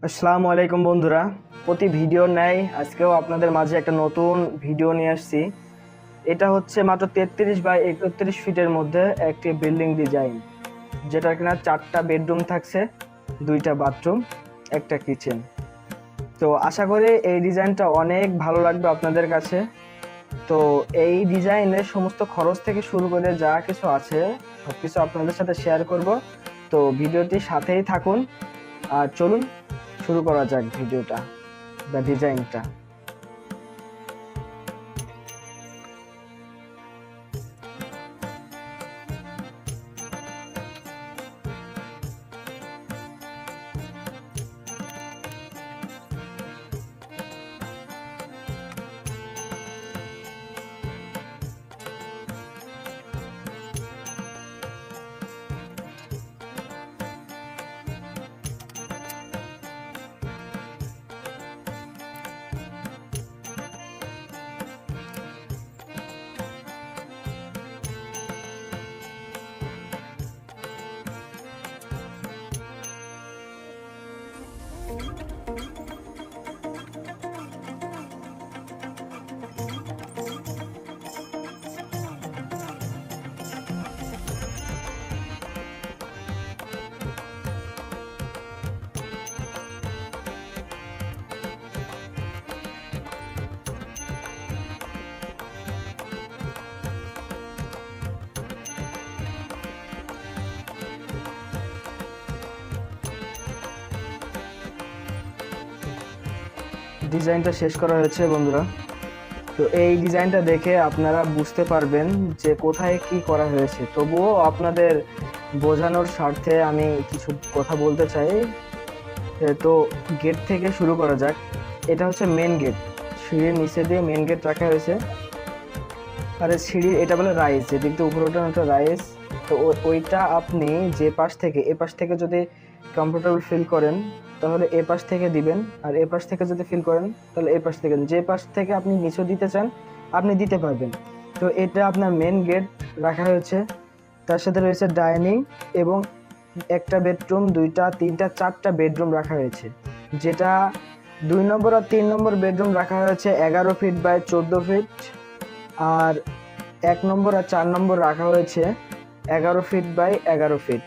আসসালামু আলাইকুম বন্ধুরা। প্রতি ভিডিওর ন্যায় আজকেও আপনাদের মাঝে একটা নতুন ভিডিও নিয়ে আসছি। এটা হচ্ছে মাত্র 33 বাই 31 ফিটের মধ্যে একটি বিল্ডিং ডিজাইন, যেটার কিনা 4টা বেডরুম থাকছে, 2টা বাথরুম, একটা কিচেন। তো আশা করি এই ডিজাইনটা অনেক ভালো লাগবে আপনাদের কাছে। তো এই ডিজাইনের সমস্ত খরচ থেকে শুরু করে যা কিছু আছে সবকিছু আপনাদের সাথে শেয়ার করব। তো ভিডিওটির সাথেই থাকুন, আর চলুন শুরু করা যাক ভিডিওটা বা ডিজাইনটা। ডিজাইনটা শেষ করা হয়েছে বন্ধুরা। তো এই ডিজাইনটা দেখে আপনারা বুঝতে পারবেন যে কোথায় কি করা হয়েছে। তবুও আপনাদের বোঝানোর স্বার্থে আমি কিছু কথা বলতে চাই। তো গেট থেকে শুরু করা যাক। এটা হচ্ছে মেন গেট, সিঁড়ির নিচে দিয়ে মেন গেট রাখা হয়েছে। আর সিঁড়ির এটা বলে রাইজ, যেদিক দিয়ে উপরে ওঠানো ওটা রাইজ। তো ওইটা আপনি যে পাশ থেকে এ পাশ থেকে যদি কমফোর্টেবল ফিল করেন তাহলে এ পাশ থেকে দিবেন, আর এ পাশ থেকে যদি ফিল করেন তাহলে এ পাশ থেকে, যে পাশ থেকে আপনি নিচু দিতে চান আপনি দিতে পারবেন। তো এটা আপনার মেন গেট রাখা হয়েছে। তার সাথে রয়েছে ডাইনিং এবং একটা বেডরুম, 2টা 3টা 4টা বেডরুম রাখা হয়েছে। যেটা 2 নম্বর আর 3 নম্বর বেডরুম রাখা হয়েছে 11 ফিট বাই 14 ফিট, আর 1 নম্বর আর 4 নম্বর রাখা হয়েছে 11 ফিট বাই 11 ফিট।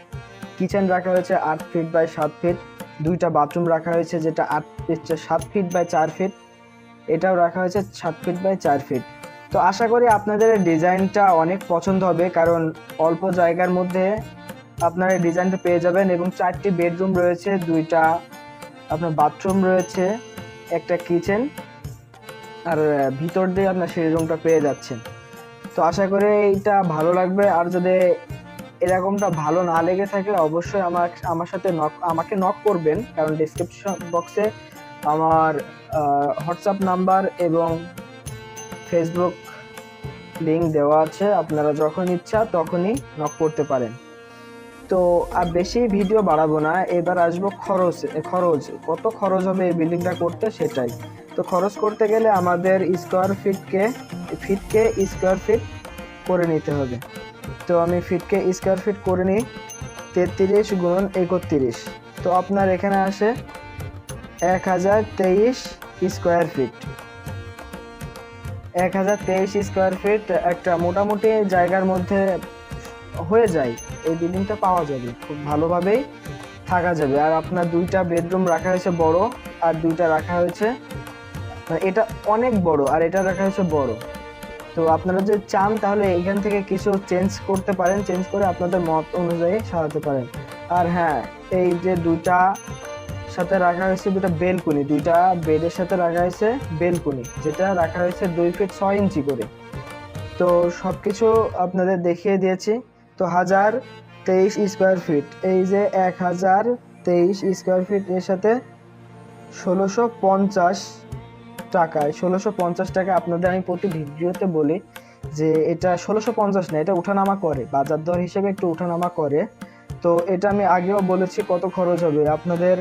কিচেন রাখা হয়েছে 8 ফিট বাই 7 ফিট। 2টা বাথরুম রাখা হয়েছে যেটা 7 ফিট বাই 4 ফিট, এটাও রাখা হয়েছে 7 ফিট বাই 4 ফিট। তো আশা করি আপনাদের এই ডিজাইনটা অনেক পছন্দ হবে, কারণ অল্প জায়গার মধ্যে আপনারা এই ডিজাইনটা পেয়ে যাবেন। এবং 4টি বেডরুম রয়েছে, 2টা আপনার বাথরুম রয়েছে, একটা কিচেন, আর ভিতর দিয়ে আপনার সেই রুমটা পেয়ে যাচ্ছেন। তো আশা করি এইটা ভালো লাগবে। আর যদি এরকমটা ভালো না লেগে থাকে অবশ্যই আমার সাথে আমাকে নক করবেন, কারণ ডেসক্রিপশন বক্সে আমার হোয়াটসঅ্যাপ নাম্বার এবং ফেসবুক লিংক দেওয়া আছে। আপনারা যখন ইচ্ছা তখনই নক করতে পারেন। তো আর বেশি ভিডিও বাড়াবো না, এবার আসবো খরচ কত খরচ হবে এই বিল্ডিংটা করতে সেটাই। তো খরচ করতে গেলে আমাদের ফিটকে স্কোয়ার ফিট করে নিতে হবে। তো আমি ফিটকে স্কোয়ার ফিট করে নিই 33 গুণন 31। তো আপনার এখানে আসে 1023 স্কোয়ার ফিট। 1023 স্কোয়ার ফিট একটা মোটামুটি জায়গার মধ্যে হয়ে যায়, এই বিল্ডিংটা পাওয়া যাবে, খুব ভালোভাবেই থাকা যাবে। আর আপনার 2টা বেডরুম রাখা হয়েছে বড়, আর 2টা রাখা হয়েছে, এটা অনেক বড় আর এটা রাখা হয়েছে বড়। তো আপনারা যদি চান তাহলে এখান থেকে কিছু চেঞ্জ করতে পারেন, চেঞ্জ করে আপনাদের মত অনুযায়ী সাজাতে পারেন। আর হ্যাঁ, এই যে 2টা সাথে রাখা হয়েছে 2টা বেলকুনি, 2টা বেডের সাথে রাখা হয়েছে বেলকুনি, যেটা রাখা হয়েছে 2 ফিট 6 ইঞ্চি করে। তো সবকিছু আপনাদের দেখিয়ে দিয়েছি। তো 1023 স্কোয়ার ফিট, এই যে 1023 স্কোয়ার ফিট এর সাথে 1650 টাকায়, 1650 টাকা আপনাদের আমি প্রতি ভিডিওতে বলি যে এটা 1650 না, এটা উঠানামা করে, বাজার দর হিসেবে একটু উঠানামা করে। তো এটা আমি আগেও বলেছি কত খরচ হবে। আপনাদের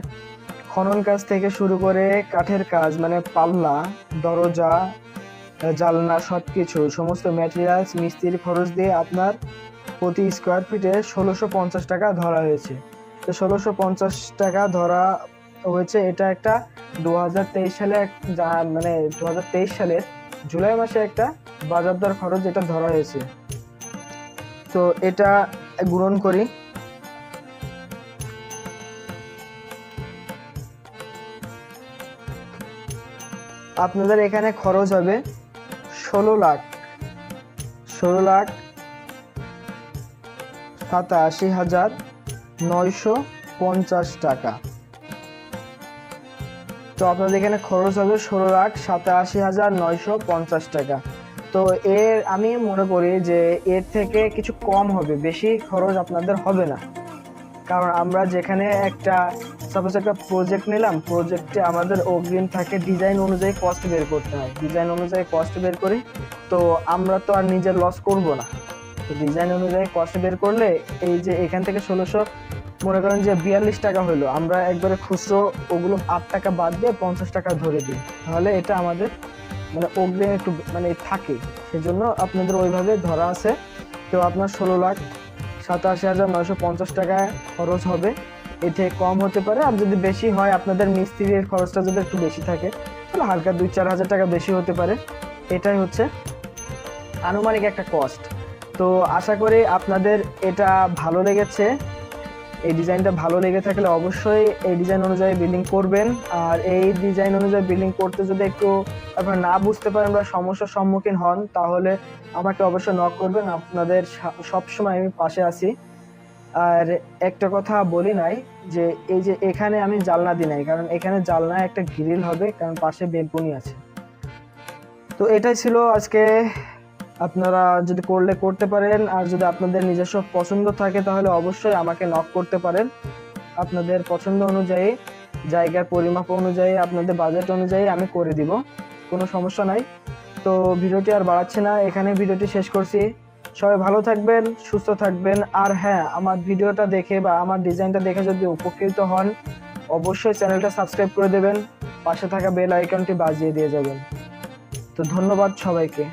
খনন কাজ থেকে শুরু করে কাঠের কাজ, মানে পাল্লা, দরজা, জানলা, সবকিছু সমস্ত ম্যাটেরিয়ালস, মিস্ত্রির খরচ দিয়ে আপনার প্রতি স্কোয়ার ফিটে 1650 টাকা ধরা হয়েছে। তো 1650 টাকা ধরা হয়েছে এটা একটা 2023 সালে মানে 2023 সালের জুলাই মাসে একটা বাজার দর খরচ এটা ধরা হয়েছে। তো এটা গ্রহণ করি। আপনাদের এখানে খরচ হবে 16,87,950 টাকা। তো আপনাদের এখানে খরচ হবে 16,87,950 টাকা। তো আমি মনে করি যে এর থেকে কিছু কম হবে, বেশি খরচ আপনাদের হবে না। কারণ আমরা যেখানে সাপোজ একটা প্রজেক্ট নিলাম, প্রজেক্টে আমাদের অগ্রিম থাকে, ডিজাইন অনুযায়ী কস্ট বের করতে হয়, ডিজাইন অনুযায়ী কস্ট বের করি। তো আমরা তো আর নিজের লস করব না, তো ডিজাইন অনুযায়ী কস্ট বের করলে এই যে এখান থেকে 1600 মনে করেন যে 42 টাকা হলো, আমরা একবারে খুচরো ওগুলো 8 টাকা বাদ দিয়ে 50 টাকা ধরে দিই, তাহলে এটা আমাদের মানে অগ্রিম একটু মানে থাকে, সেজন্য আপনাদের ওইভাবে ধরা আছে। তো আপনার 16,87,950 টাকা খরচ হবে। এর থেকে কম হতে পারে, আর যদি বেশি হয় আপনাদের মিস্ত্রির খরচটা যদি একটু বেশি থাকে তাহলে হালকা 2-4 হাজার টাকা বেশি হতে পারে। এটাই হচ্ছে আনুমানিক একটা কস্ট। তো আশা করি আপনাদের এটা ভালো লেগেছে। এই ডিজাইনটা ভালো লেগে থাকলে অবশ্যই এই ডিজাইন অনুযায়ী বিল্ডিং করবেন। আর এই ডিজাইন অনুযায়ী বিল্ডিং করতে যদি একটু আপনারা না বুঝতে পারেন বা সমস্যার সম্মুখীন হন, তাহলে আমাকে অবশ্যই নক করবেন, আপনাদের সবসময় আমি পাশে আছি। আর একটা কথা বলি নাই যে এই যে এখানে আমি জানলা দিই নাই, কারণ এখানে জানলায় একটা গ্রিল হবে, কারণ পাশে বেলকনি আছে। তো এটাই ছিল আজকে। আপনারা যদি করতে পারেন, আর যদি আপনাদের নিজস্ব পছন্দ থাকে তাহলে অবশ্যই আমাকে নক করতে পারেন। আপনাদের পছন্দ অনুযায়ী, জায়গার পরিমাপ অনুযায়ী, আপনাদের বাজেট অনুযায়ী আমি করে দিব, কোনো সমস্যা নাই। তো ভিডিওটি আর বাড়াচ্ছি না, এখানে ভিডিওটি শেষ করছি। সবাই ভালো থাকবেন, সুস্থ থাকবেন। আর হ্যাঁ, আমার ভিডিওটা দেখে বা আমার ডিজাইনটা দেখে যদি উপকৃত হন, অবশ্যই চ্যানেলটা সাবস্ক্রাইব করে দেবেন, পাশে থাকা বেল আইকনটি বাজিয়ে দিয়ে যাবেন। তো ধন্যবাদ সবাইকে।